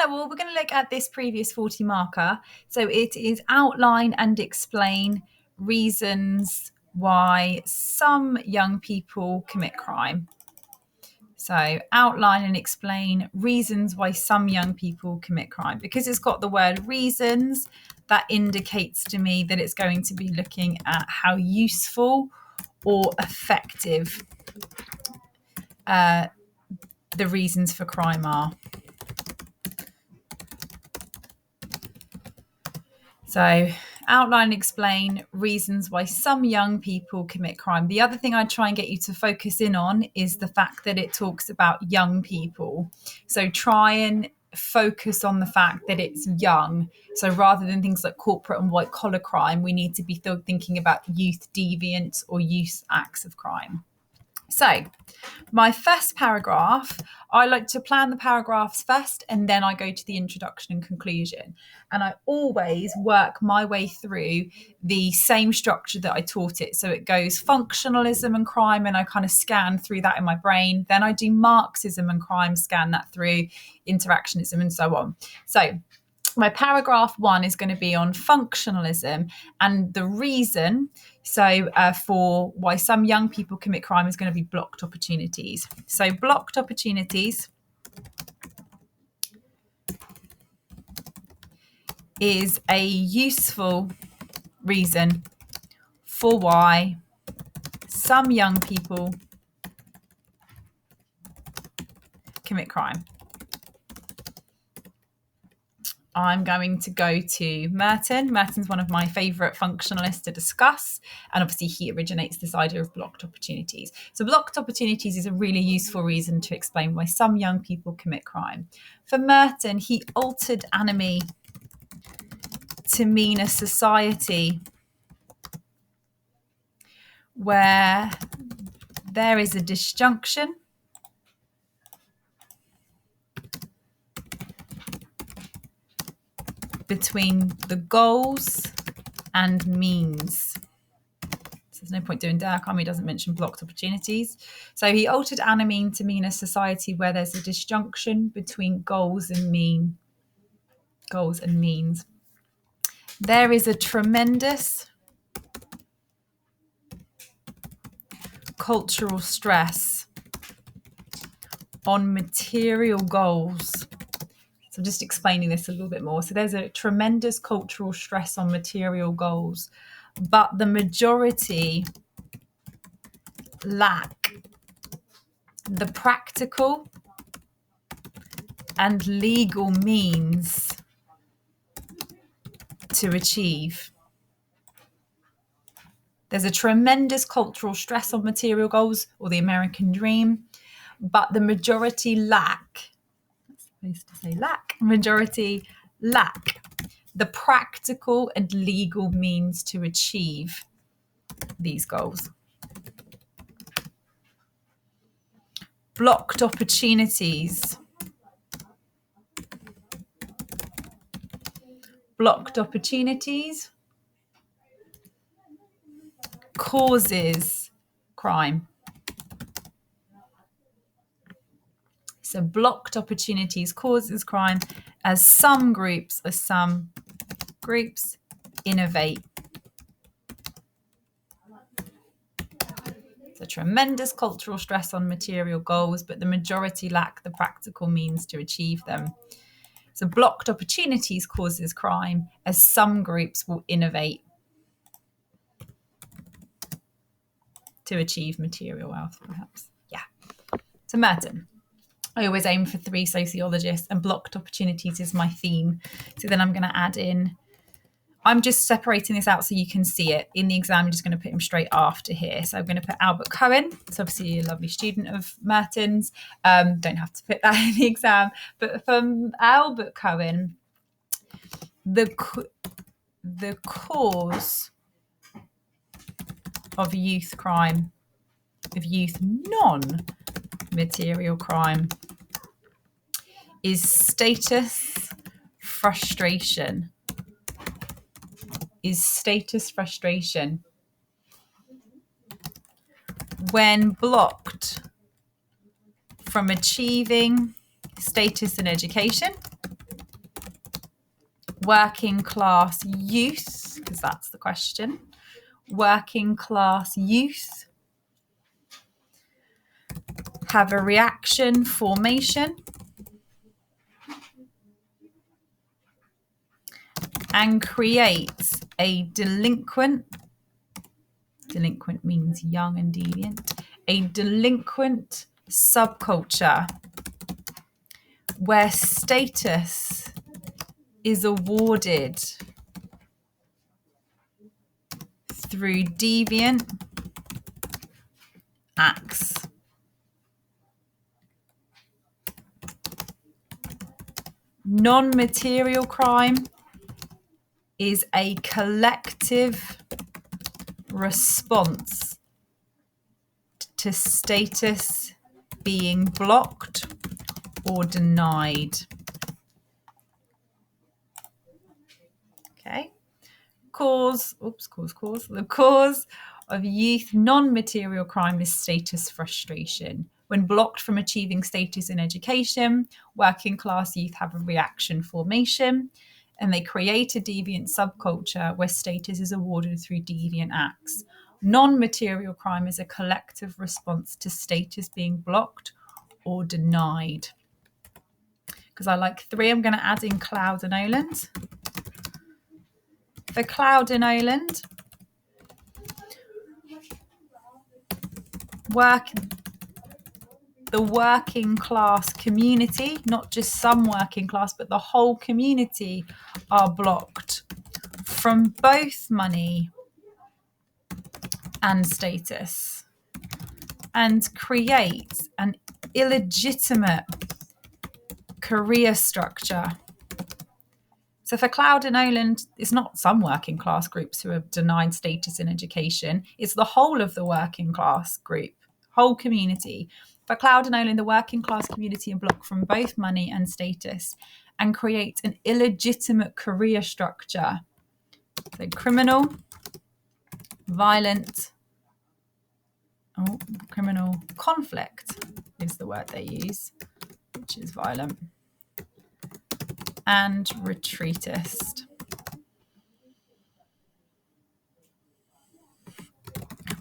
well, we're going to look at this previous 40 marker. So it is outline and explain reasons why some young people commit crime. So outline and explain reasons why some young people commit crime. Because it's got the word reasons, that indicates to me that it's going to be looking at how useful or effective the reasons for crime are. So outline and explain reasons why some young people commit crime. The other thing I try and get you to focus in on is the fact that it talks about young people. So try and focus on the fact that it's young. So rather than things like corporate and white collar crime, we need to be thinking about youth deviance or youth acts of crime. So my first paragraph, I like to plan the paragraphs first and then I go to the introduction and conclusion. And I always work my way through the same structure that I taught it. So it goes functionalism and crime, and I kind of scan through that in my brain. Then I do Marxism and crime, scan that through, interactionism and so on. So my paragraph 1 is going to be on functionalism and the reason for why some young people commit crime is going to be blocked opportunities. So blocked opportunities is a useful reason for why some young people commit crime. I'm going to go to Merton. Merton's one of my favourite functionalists to discuss. And obviously he originates this idea of blocked opportunities. So blocked opportunities is a really useful reason to explain why some young people commit crime. For Merton, he altered anime to mean a society where there is a disjunction between the goals and means. So there's no point doing Durkheim, he doesn't mention blocked opportunities. So he altered anime to mean a society where there's a disjunction between goals and means. There is a tremendous cultural stress on material goals. So just explaining this a little bit more. So there's a tremendous cultural stress on material goals, but the majority lack the practical and legal means to achieve. There's a tremendous cultural stress on material goals, or the American dream, but the majority lack the practical and legal means to achieve these goals. Blocked opportunities. Blocked opportunities causes crime. So blocked opportunities causes crime as some groups innovate. It's a tremendous cultural stress on material goals, but the majority lack the practical means to achieve them. So blocked opportunities causes crime as some groups will innovate to achieve material wealth, perhaps. Yeah. So Merton. I always aim for 3 sociologists, and blocked opportunities is my theme. So then I'm going to add in, I'm just separating this out so you can see it. In the exam, I'm just going to put him straight after here. So I'm going to put Albert Cohen. It's obviously a lovely student of Merton's. Don't have to put that in the exam. But from Albert Cohen, the cause of youth crime, of youth non-material crime, is status frustration. When blocked from achieving status in education, working class youth, because that's the question, working class youth have a reaction formation and creates a delinquent means young and deviant, a delinquent subculture where status is awarded through deviant acts. Non-material crime is a collective response to status being blocked or denied. Okay. The cause of youth non-material crime is status frustration. When blocked from achieving status in education, working class youth have a reaction formation and they create a deviant subculture where status is awarded through deviant acts. Non-material crime is a collective response to status being blocked or denied. Because I like 3, I'm going to add in Cloud and Oland. For Cloud and Oland, the working class community, not just some working class, but the whole community are blocked from both money and status and create an illegitimate career structure. So for Cloud and Oland, it's not some working class groups who are denied status in education. It's the whole of the working class group, whole community. For Cloud and Oland, the working class community are blocked from both money and status and create an illegitimate career structure. So criminal, violent, criminal conflict is the word they use, which is violent, and retreatist.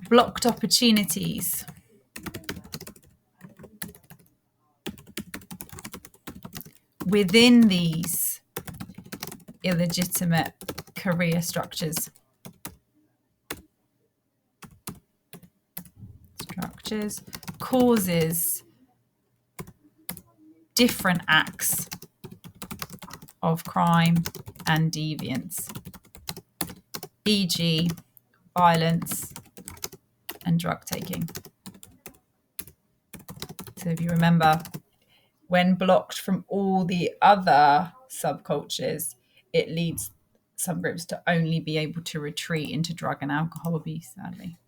Blocked opportunities. Within these illegitimate career structures. Causes different acts of crime and deviance, e.g., violence and drug taking. So if you remember, when blocked from all the other subcultures, it leads some groups to only be able to retreat into drug and alcohol abuse, sadly.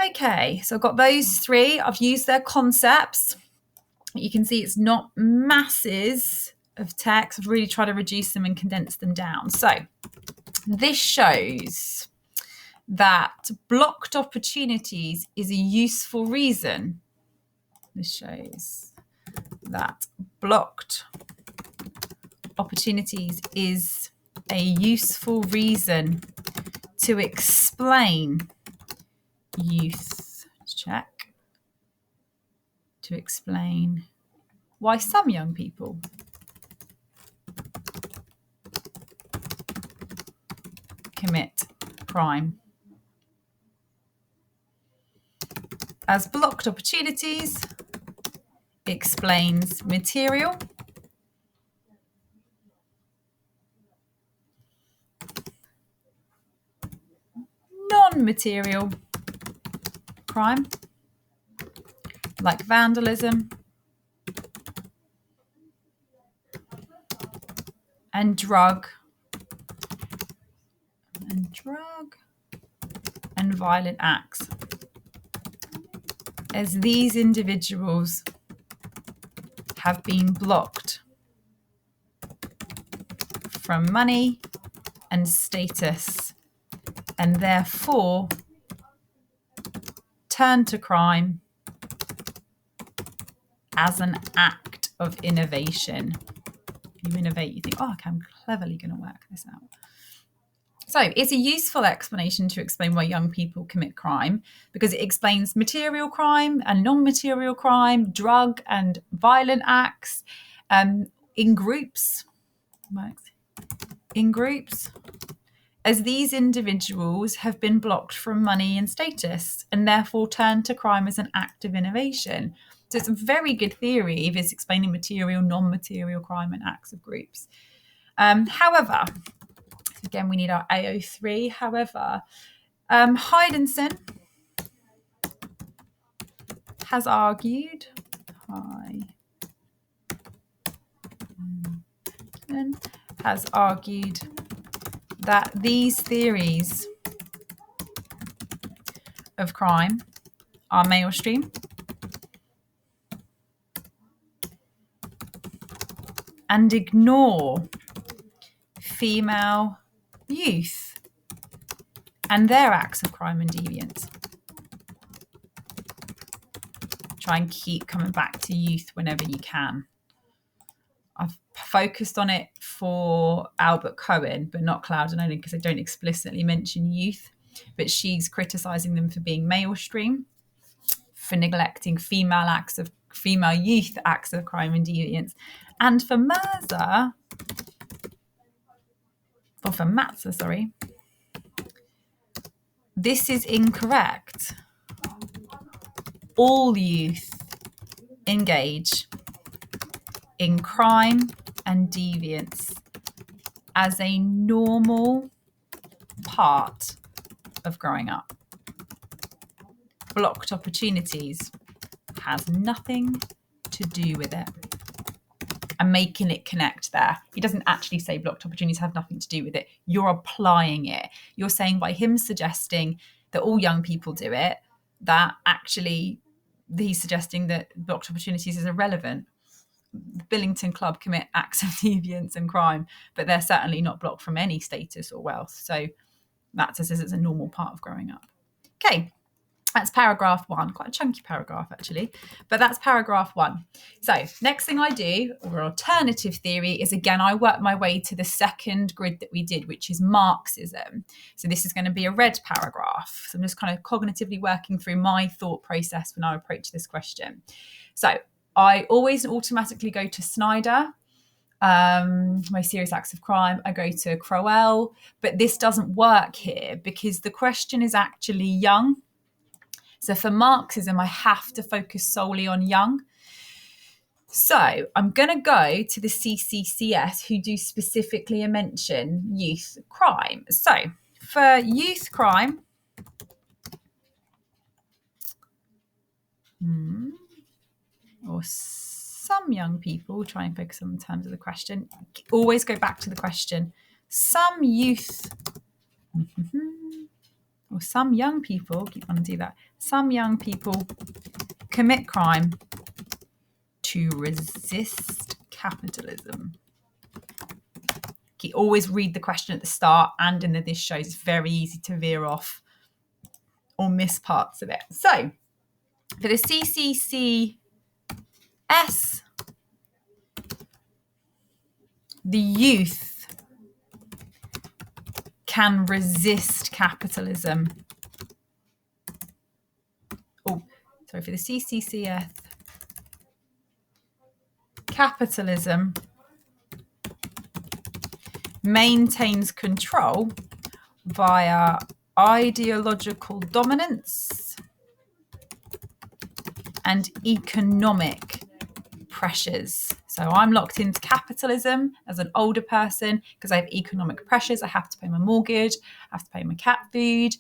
Okay, so I've got those 3. I've used their concepts. You can see it's not masses of text. I've really tried to reduce them and condense them down. So this shows that blocked opportunities is a useful reason. This shows that blocked opportunities is a useful reason to explain youth. Check. To explain why some young people commit crime. As blocked opportunities explains material, non-material crime, like vandalism and drug and violent acts, as these individuals have been blocked from money and status and therefore turn to crime as an act of innovation. you innovate, you think, oh, okay, I'm cleverly going to work this out. So it's a useful explanation to explain why young people commit crime, because it explains material crime and non-material crime, drug and violent acts, in groups, as these individuals have been blocked from money and status and therefore turn to crime as an act of innovation. So it's a very good theory if it's explaining material, non-material crime and acts of groups. However, again, we need our AO3. However, Heidenson has argued, that these theories of crime are mainstream and ignore female youth and their acts of crime and deviance. Try and keep coming back to youth whenever you can. I've focused on it for Albert Cohen, but not Cloud and Olin, because they don't explicitly mention youth, but she's criticising them for being mainstream, for neglecting female youth acts of crime and deviance. And for Matza, this is incorrect. All youth engage in crime and deviance as a normal part of growing up. Blocked opportunities has nothing to do with it. And making it connect there. He doesn't actually say blocked opportunities have nothing to do with it. You're applying it. You're saying by him suggesting that all young people do it, that actually he's suggesting that blocked opportunities is irrelevant. The Billington Club commit acts of deviance and crime, but they're certainly not blocked from any status or wealth. So that says it's a normal part of growing up. Okay. That's paragraph 1, quite a chunky paragraph actually, but that's paragraph 1. So next thing I do, or alternative theory, is again, I work my way to the second grid that we did, which is Marxism. So this is going to be a red paragraph. So I'm just kind of cognitively working through my thought process when I approach this question. So I always automatically go to Snyder, my serious acts of crime. I go to Crowell, but this doesn't work here because the question is actually young. So for Marxism, I have to focus solely on young. So I'm going to go to the CCCS, who do specifically mention youth crime. So for youth crime, or some young people, try and focus on the terms of the question, always go back to the question. Some youth... or some young people, keep on to do that, some young people commit crime to resist capitalism. Okay, always read the question at the start and in the this shows. It's very easy to veer off or miss parts of it. So for the CCCS, the youth can resist capitalism. For the CCCS, capitalism maintains control via ideological dominance and economic pressures. So I'm locked into capitalism as an older person because I have economic pressures. I have to pay my mortgage, I have to pay my cat food,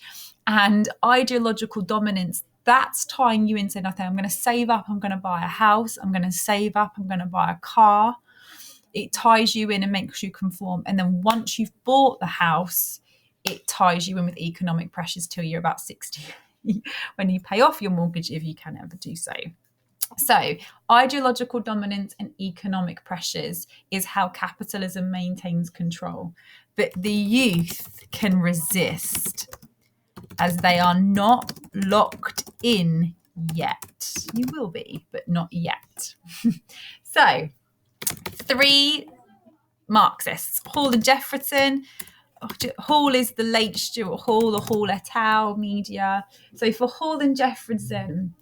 and ideological dominance, that's tying you into nothing. I'm going to save up, I'm going to buy a house, I'm going to save up, I'm going to buy a car. It ties you in and makes you conform. And then once you've bought the house, it ties you in with economic pressures till you're about 60 when you pay off your mortgage, if you can ever do so. So ideological dominance and economic pressures is how capitalism maintains control. But the youth can resist as they are not locked in yet. You will be, but not yet. So 3 Marxists. Hall and Jefferson. Hall is the late Stuart Hall or Hall et al. Media. So for Hall and Jefferson,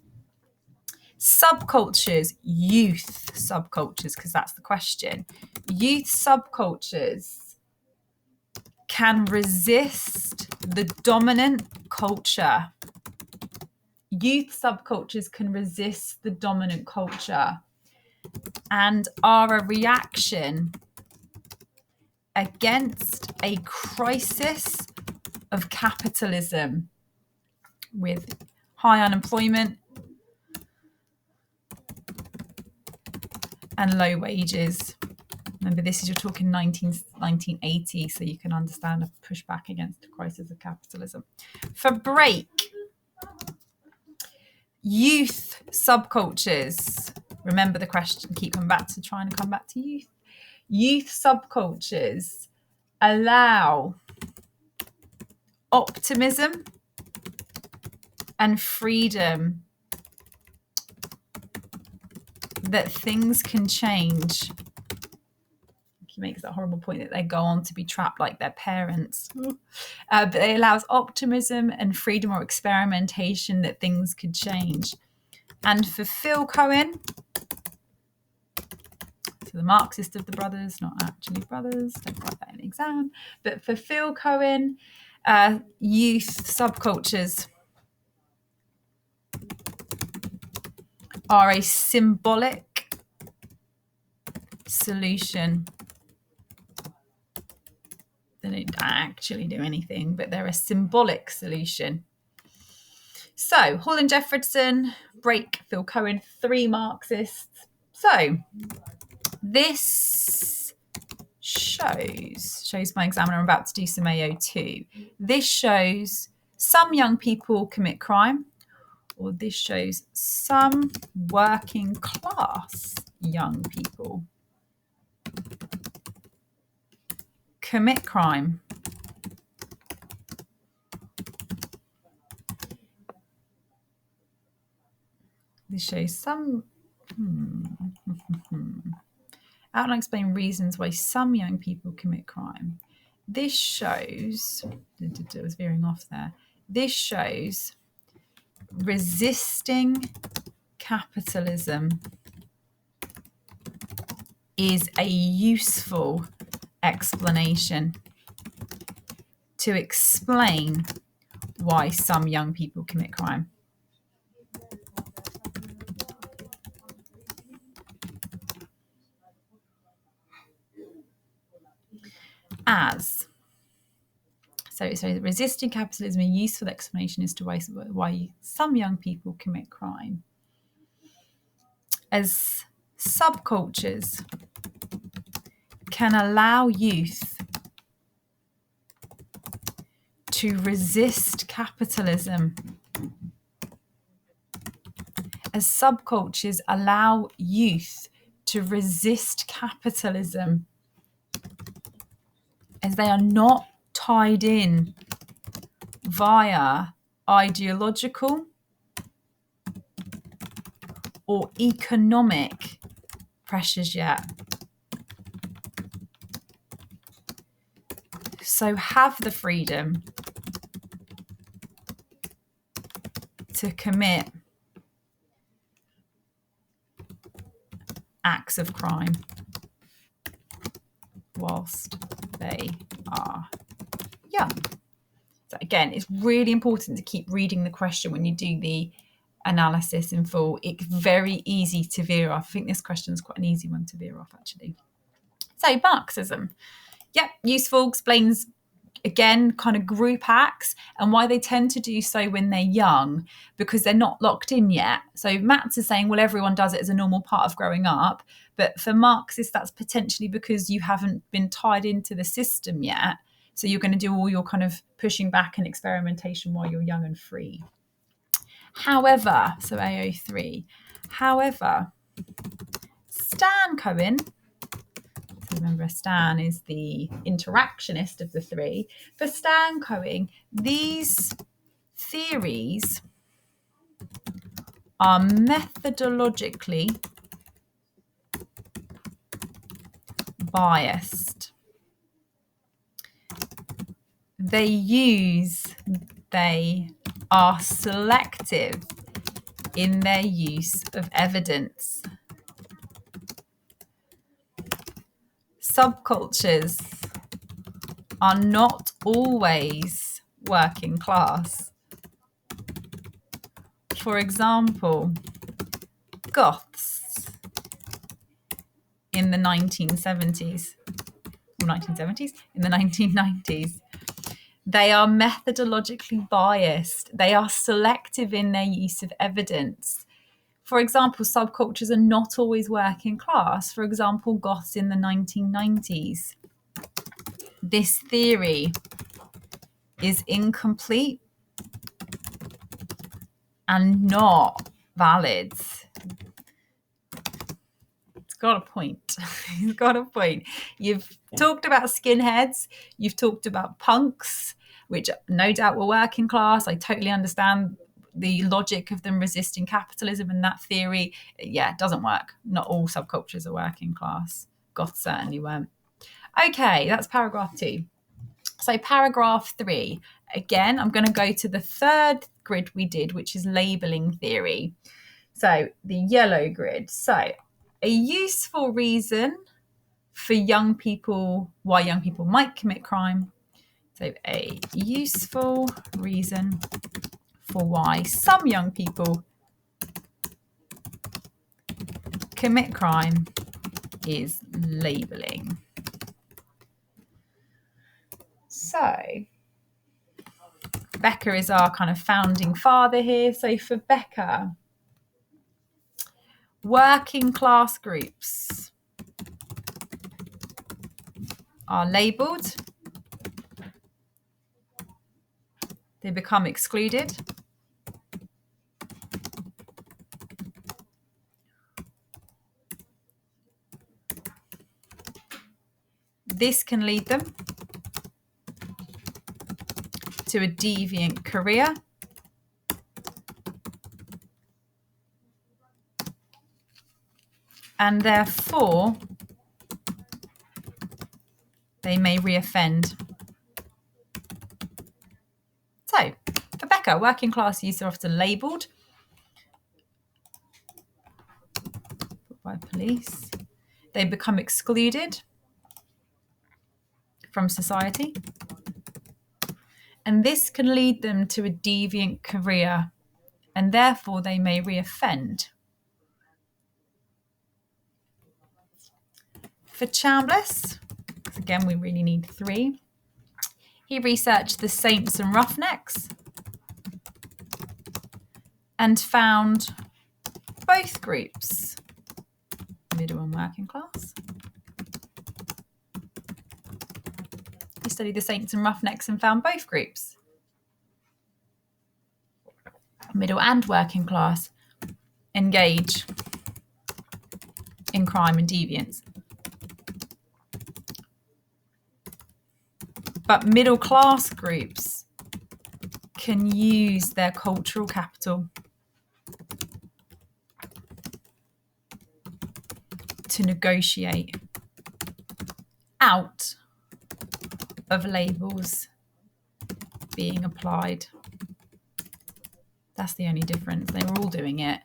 subcultures, youth subcultures, because that's the question. Youth subcultures can resist the dominant culture. Youth subcultures can resist the dominant culture and are a reaction against a crisis of capitalism with high unemployment and low wages. Remember, this is, you're talking 1980, so you can understand a pushback against the crisis of capitalism. For break, youth subcultures. Remember the question, keep coming back to trying to come back to youth. Youth subcultures allow optimism and freedom that things can change. He makes that horrible point that they go on to be trapped like their parents. But it allows optimism and freedom or experimentation that things could change. And for Phil Cohen, so the Marxist of the brothers, not actually brothers, don't write that in an exam, but for Phil Cohen, youth subcultures are a symbolic solution. They don't actually do anything, but they're a symbolic solution. So, Hall and Jefferson, break, Phil Cohen, 3 Marxists. So, this shows my examiner, I'm about to do some AO2. This shows some young people commit crime, or this shows some working class young people commit crime. This shows some outline explain reasons why some young people commit crime. This shows, I was veering off there. This shows resisting capitalism is a useful explanation to explain why some young people commit crime. So resisting capitalism, a useful explanation as to why some young people commit crime. As subcultures can allow youth to resist capitalism. As subcultures allow youth to resist capitalism, as they are not tied in via ideological or economic pressures yet. So have the freedom to commit acts of crime whilst they are young. So again, it's really important to keep reading the question when you do the analysis in full. It's very easy to veer off. I think this question is quite an easy one to veer off, actually. So Marxism. Yep, useful, explains again kind of group acts and why they tend to do so when they're young, because they're not locked in yet. So Matt's is saying, well, everyone does it as a normal part of growing up. But for Marxists, that's potentially because you haven't been tied into the system yet. So you're going to do all your kind of pushing back and experimentation while you're young and free. However, so AO3, however, Stan Cohen, so remember Stan is the interactionist of the 3, for Stan Cohen, these theories are methodologically biased. They are selective in their use of evidence. Subcultures are not always working class. For example, Goths in the 1970s, or 1970s, in the 1990s. They are methodologically biased. They are selective in their use of evidence. For example, subcultures are not always working class. For example, Goths in the 1990s. This theory is incomplete and not valid. It's got a point. It's got a point. You've talked about skinheads. You've talked about punks, which no doubt were working class. I totally understand the logic of them resisting capitalism and that theory. Yeah, it doesn't work. Not all subcultures are working class. Goths certainly weren't. Okay, that's paragraph 2. So paragraph 3, again, I'm going to go to the third grid we did, which is labeling theory. So the yellow grid. So a useful reason for young people, why young people might commit crime. So a useful reason for why some young people commit crime is labeling. So Becker is our kind of founding father here. So for Becker, working class groups are labelled, they become excluded, this can lead them to a deviant career, and therefore they may reoffend. So, for Becker, working class youth are often labelled by police. They become excluded from society, and this can lead them to a deviant career, and therefore they may reoffend. For Chambliss, because again we really need 3, he researched the Saints and Roughnecks and found both groups, middle and working class. He studied the Saints and Roughnecks and found both groups, middle and working class, engage in crime and deviance. But middle class groups can use their cultural capital to negotiate out of labels being applied. That's the only difference. They were all doing it.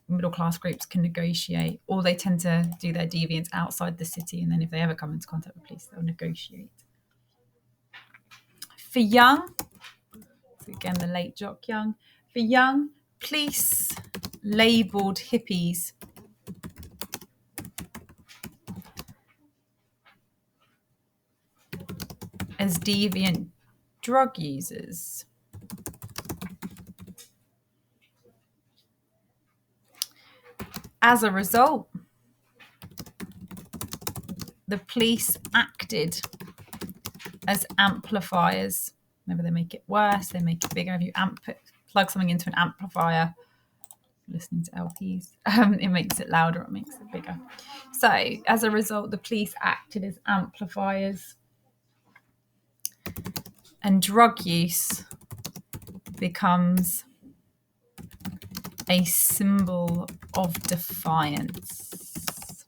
Middle class groups can negotiate, or they tend to do their deviance outside the city, and then if they ever come into contact with police, they'll negotiate. For Young, so again the late Jock Young, for Young, police labelled hippies as deviant drug users. As a result, the police acted as amplifiers. Maybe they make it worse, they make it bigger. If you plug something into an amplifier, listening to LPs, it makes it louder, it makes it bigger. So as a result, the police acted as amplifiers, and drug use becomes a symbol of defiance.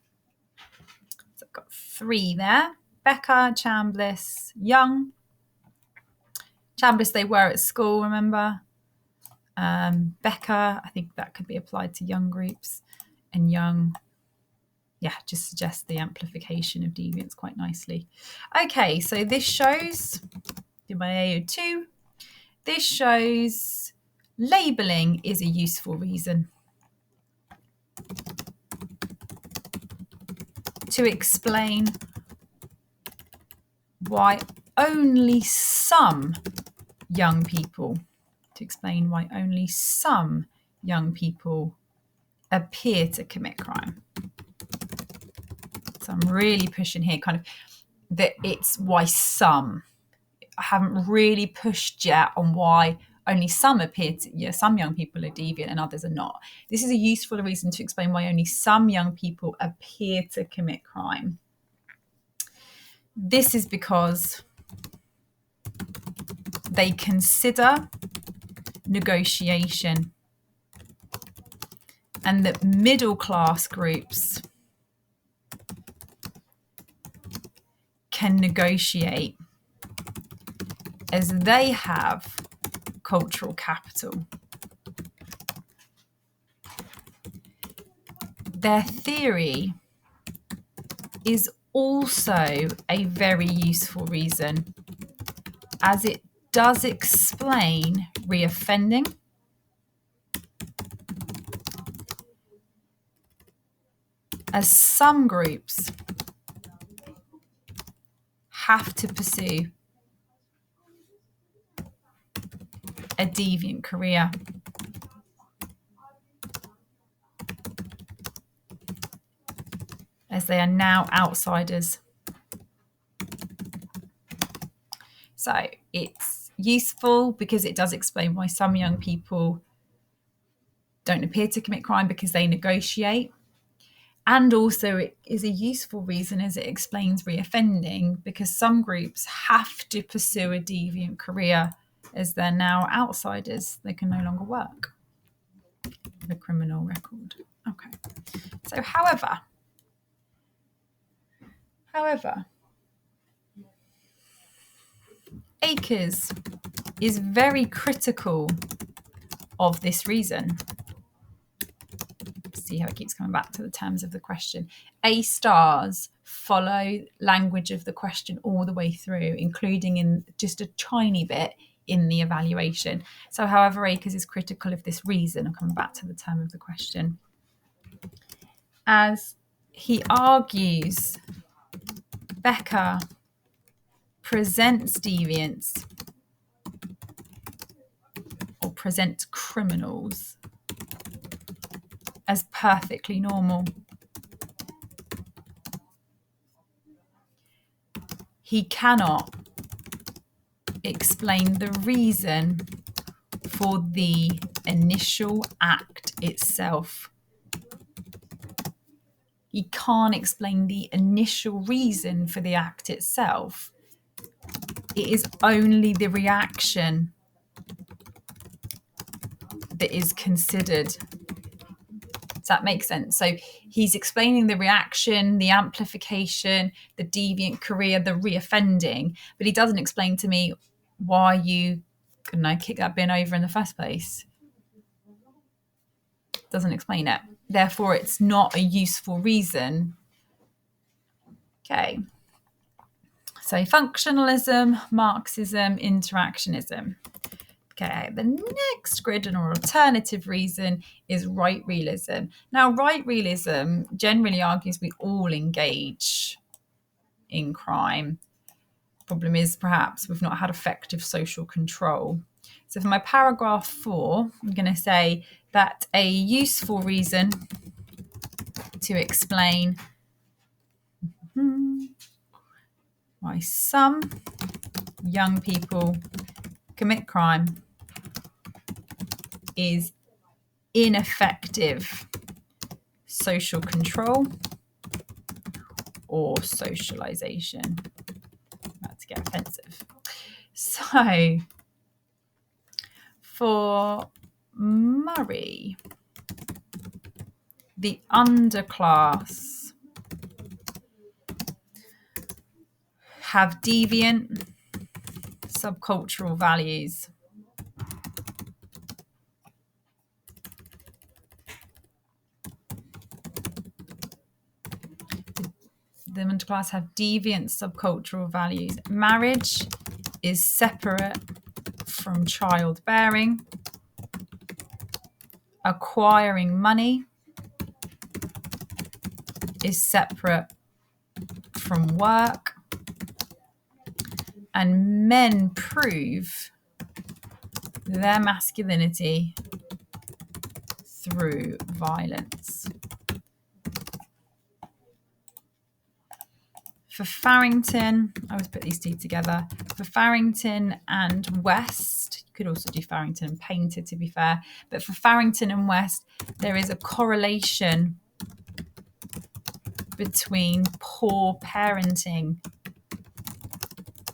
So I've got 3 there: Becker, Chambliss, Young. Chambliss, they were at school, remember? Becker, I think that could be applied to young groups. And Young, yeah, just suggests the amplification of deviance quite nicely. Okay, so this shows, do my AO2, this shows labelling is a useful reason to explain why only some young people, appear to commit crime. So I'm really pushing here kind of that it's why some. I haven't really pushed yet on why only some appear to, some young people are deviant and others are not. This is a useful reason to explain why only some young people appear to commit crime. This is because they consider negotiation and that middle class groups can negotiate as they have cultural capital. Their theory is also a very useful reason, as it does explain reoffending, as some groups have to pursue a deviant career. As they are now outsiders. So it's useful because it does explain why some young people don't appear to commit crime because they negotiate. And also it is a useful reason as it explains reoffending because some groups have to pursue a deviant career as they're now outsiders. They can no longer work with a criminal record. Okay. So however, Akers is very critical of this reason. See how it keeps coming back to the terms of the question. A stars follow language of the question all the way through, including in just a tiny bit in the evaluation. So however, Akers is critical of this reason. I'll come back to the term of the question. As he argues, Becker presents deviants or presents criminals as perfectly normal. He cannot explain the reason for the initial act itself. He can't explain the initial reason for the act itself. It is only the reaction that is considered. Does that make sense? So he's explaining the reaction, the amplification, the deviant career, the reoffending, but he doesn't explain to me why you kick that bin over in the first place. Doesn't explain it. Therefore, it's not a useful reason. Okay. So functionalism, Marxism, interactionism. Okay, the next grid and alternative reason is right realism. Now, right realism generally argues we all engage in crime. Problem is perhaps we've not had effective social control. So for my paragraph 4, I'm going to say that a useful reason to explain why some young people commit crime is ineffective social control or socialization. About to get offensive. So for Murray, the underclass have deviant subcultural values. The middle class have deviant subcultural values. Marriage is separate from childbearing. Acquiring money is separate from work. And men prove their masculinity through violence. For Farrington, I always put these two together. For Farrington and West, you could also do Farrington and Painter to be fair, but for Farrington and West, there is a correlation between poor parenting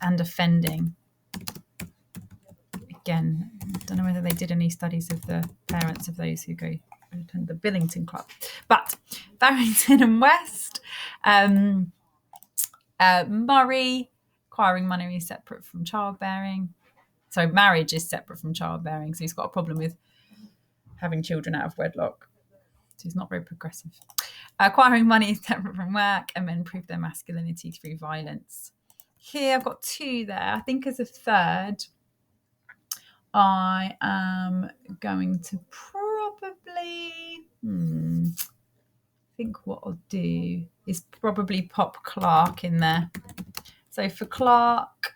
and offending. Again, I don't know whether they did any studies of the parents of those who go attend the Billington Club, but Farrington and West, Murray, acquiring money is separate from childbearing. So marriage is separate from childbearing. So he's got a problem with having children out of wedlock. So he's not very progressive. Acquiring money is separate from work, and men prove their masculinity through violence. Here I've got two there. I think as a third, I am going to probably, I think what I'll do is probably pop Clark in there. So for Clark,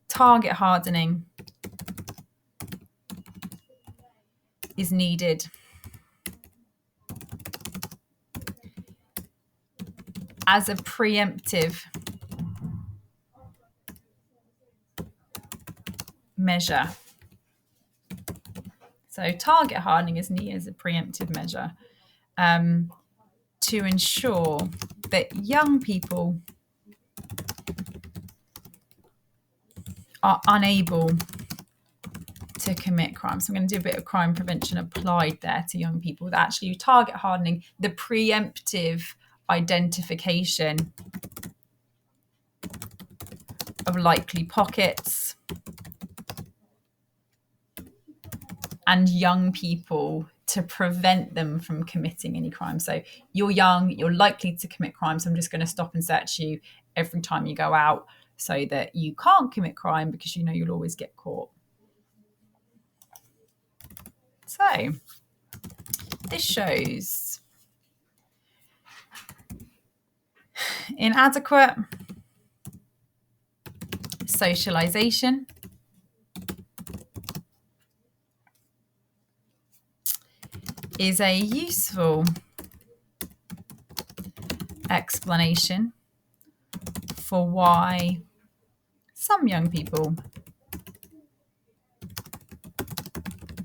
target hardening is needed. As a preemptive measure. So target hardening is needed as a preemptive measure to ensure that young people are unable to commit crime. So I'm going to do a bit of crime prevention applied there to young people. That actually target hardening, the preemptive identification of likely pockets and young people to prevent them from committing any crime. So you're young, you're likely to commit crime, so I'm just going to stop and search you every time you go out so that you can't commit crime because you know you'll always get caught. So this shows inadequate socialization, is a useful explanation for why some young people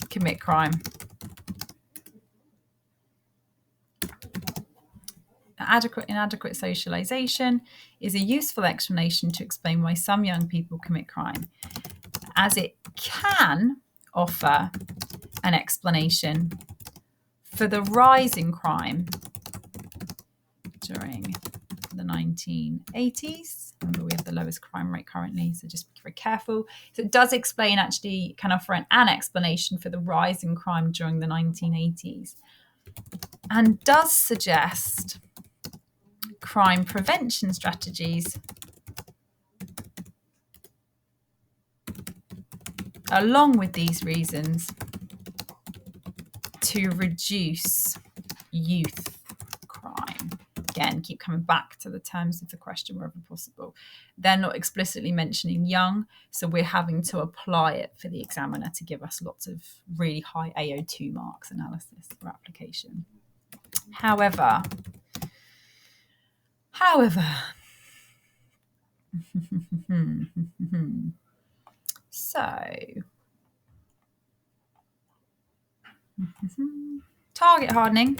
commit crime. Inadequate socialization is a useful explanation to explain why some young people commit crime, as it can offer an explanation for the rise in crime during the 1980s. Remember, we have the lowest crime rate currently, so just be very careful. So it does explain, actually, can offer an explanation for the rise in crime during the 1980s, and does suggest crime prevention strategies along with these reasons to reduce youth crime. Again, keep coming back to the terms of the question wherever possible. They're not explicitly mentioning young, so we're having to apply it for the examiner to give us lots of really high AO2 marks analysis for application. However, so target hardening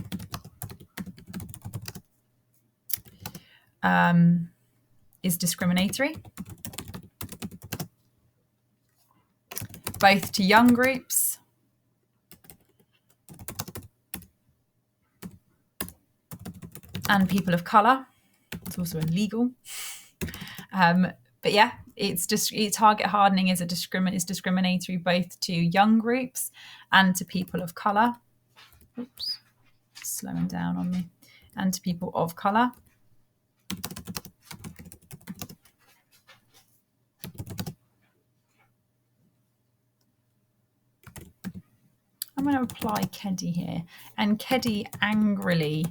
is discriminatory, both to young groups and people of colour. It's also illegal. But yeah, it's just target hardening is discriminatory both to young groups and to people of color. Oops, slowing down on me. And to people of color. I'm going to apply Keddy here, and Keddy angrily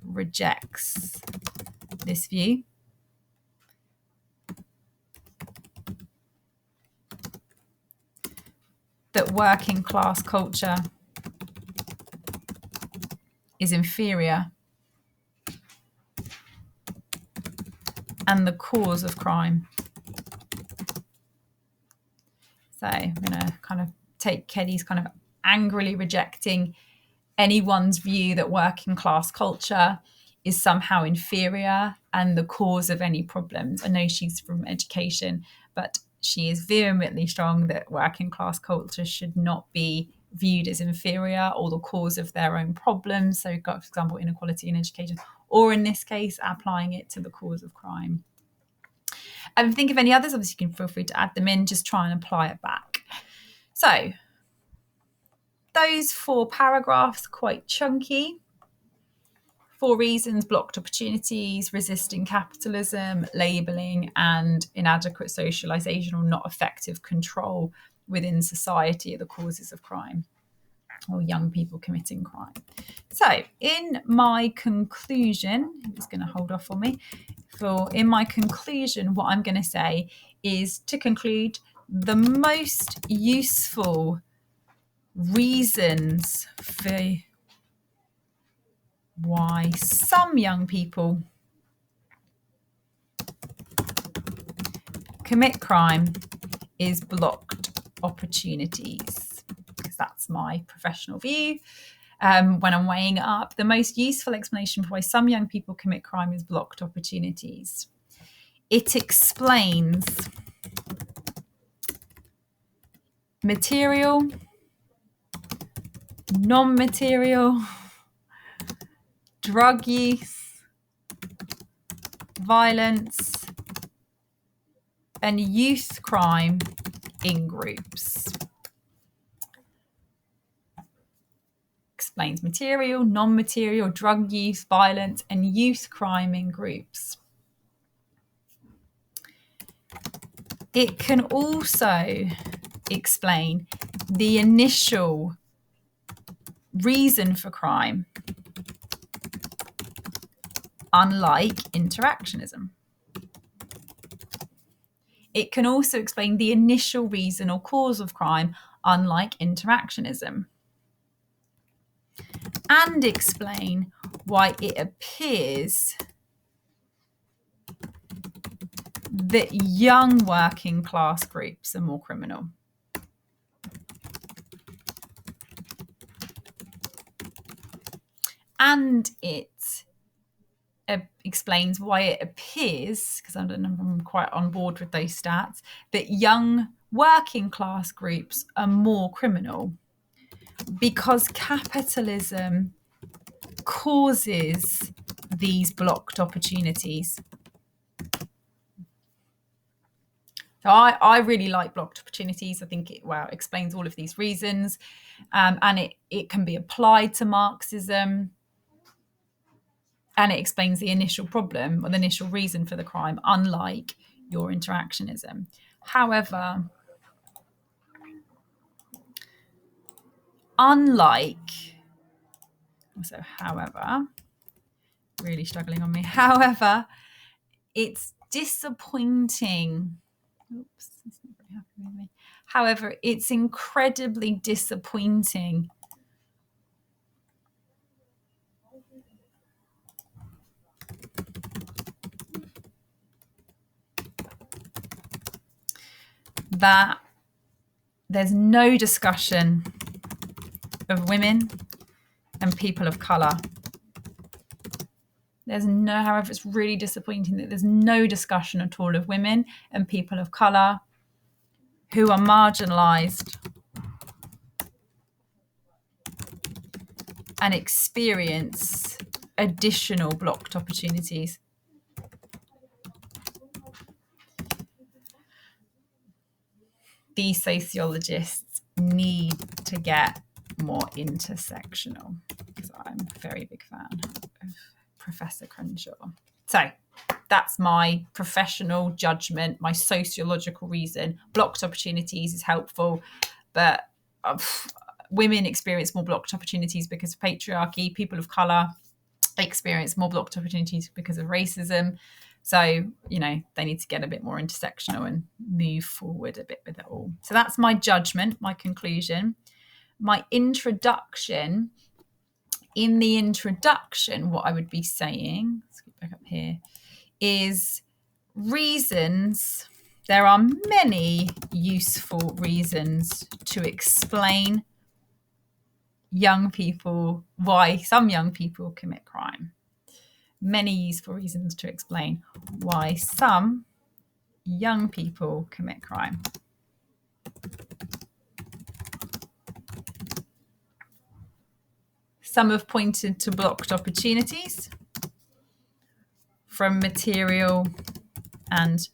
rejects this view. That working class culture is inferior and the cause of crime. So I'm going to kind of take Keddy's kind of angrily rejecting anyone's view that working class culture is somehow inferior and the cause of any problems. I know she's from education, but she is vehemently strong that working class culture should not be viewed as inferior or the cause of their own problems. So, for example, inequality in education, or in this case, applying it to the cause of crime. And think of any others, obviously you can feel free to add them in, just try and apply it back. So those 4 paragraphs, quite chunky. 4 reasons: blocked opportunities, resisting capitalism, labelling, and inadequate socialisation or not effective control within society are the causes of crime, or young people committing crime. So in my conclusion, it's going to hold off on me. In my conclusion, what I'm going to say is, to conclude, the most useful reasons for why some young people commit crime is blocked opportunities, because that's my professional view. When I'm weighing up, the most useful explanation for why some young people commit crime is blocked opportunities. It explains material, non-material, drug use, violence, and youth crime in groups. Explains material, non-material, drug use, violence, and youth crime in groups. It can also explain the initial reason for crime, unlike interactionism. It can also explain the initial reason or cause of crime, unlike interactionism. And explain why it appears that young working class groups are more criminal. And it explains why it appears, because I'm quite on board with those stats, that young working class groups are more criminal because capitalism causes these blocked opportunities. So I really like blocked opportunities. I think it explains all of these reasons, and it can be applied to Marxism. And it explains the initial problem or the initial reason for the crime, unlike your interactionism. However, really struggling on me. However, it's disappointing. Oops, it's not very happy with me. However, it's incredibly disappointing that there's no discussion of women and people of colour. However, it's really disappointing that there's no discussion at all of women and people of colour who are marginalised and experience additional blocked opportunities. these sociologists need to get more intersectional, because I'm a very big fan of Professor Crenshaw. So that's my professional judgment, my sociological reason. Blocked opportunities is helpful, but women experience more blocked opportunities because of patriarchy. People of colour experience more blocked opportunities because of racism. So, they need to get a bit more intersectional and move forward a bit with it all. So that's my judgment, my conclusion. My introduction. In the introduction, what I would be saying, let's get back up here, is reasons. There are many useful reasons to explain why some young people commit crime. Many useful reasons to explain why some young people commit crime. Some have pointed to blocked opportunities from material and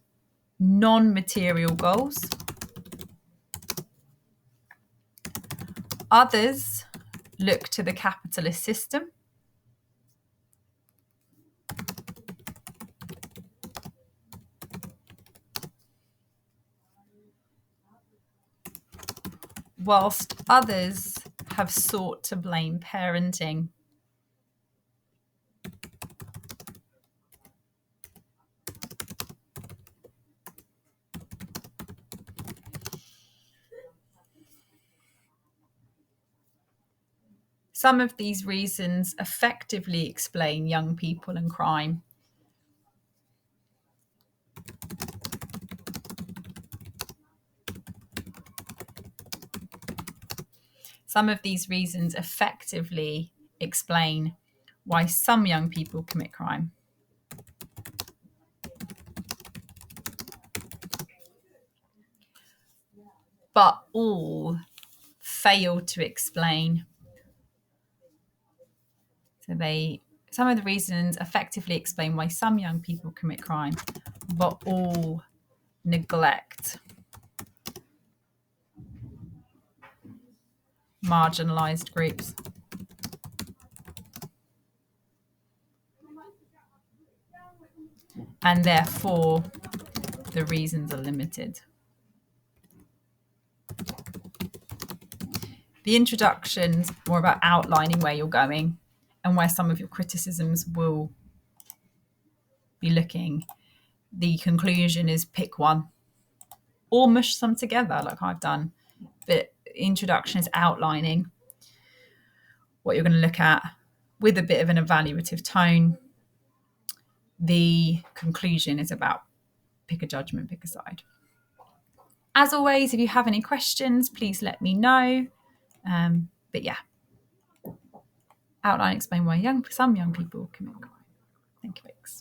non-material goals. Others look to the capitalist system. Whilst others have sought to blame parenting. Some of these reasons effectively explain young people and crime. Some of these reasons effectively explain why some young people commit crime. But all fail to explain. Some of the reasons effectively explain why some young people commit crime, but all neglect marginalized groups. And therefore, the reasons are limited. The introduction's more about outlining where you're going and where some of your criticisms will be looking. The conclusion is pick one or mush some together like I've done. But introduction is outlining what you're going to look at with a bit of an evaluative tone. The conclusion is about pick a judgment, pick a side. As always, if you have any questions, please let me know. But yeah, outline, explain why some young people commit crime. Thank you, folks.